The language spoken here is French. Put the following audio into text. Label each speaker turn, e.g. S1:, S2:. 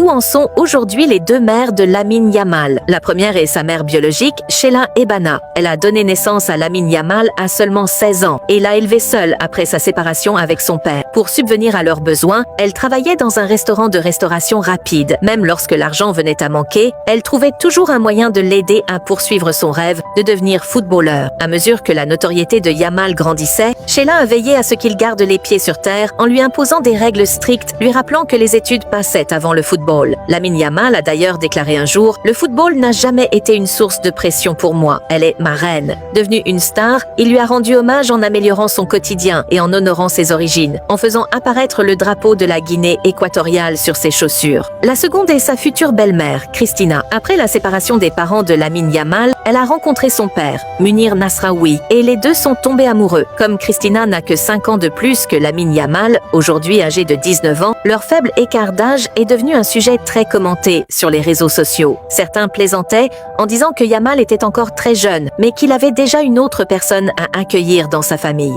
S1: où en sont aujourd'hui les deux mères de Lamine Yamal? La première est sa mère biologique, Sheila Ebana. Elle a donné naissance à Lamine Yamal à seulement 16 ans et l'a élevé seule après sa séparation avec son père. Pour subvenir à leurs besoins, elle travaillait dans un restaurant de restauration rapide. Même lorsque l'argent venait à manquer, elle trouvait toujours un moyen de l'aider à poursuivre son rêve de devenir footballeur. À mesure que la notoriété de Yamal grandissait, Sheila a veillé à ce qu'il garde les pieds sur terre en lui imposant des règles strictes, lui rappelant que les études passaient avant le football. Lamine Yamal a d'ailleurs déclaré un jour: « Le football n'a jamais été une source de pression pour moi. Elle est ma reine. » Devenu une star, il lui a rendu hommage en améliorant son quotidien et en honorant ses origines, en faisant apparaître le drapeau de la Guinée équatoriale sur ses chaussures. La seconde est sa future belle-mère, Christina. Après la séparation des parents de Lamine Yamal, elle a rencontré son père, Munir Nasraoui, et les deux sont tombés amoureux. Comme Christina n'a que 5 ans de plus que Lamine Yamal, aujourd'hui âgé de 19 ans, leur faible écart d'âge est devenu un sujet très commenté sur les réseaux sociaux. Certains plaisantaient en disant que Yamal était encore très jeune, mais qu'il avait déjà une autre personne à accueillir dans sa famille.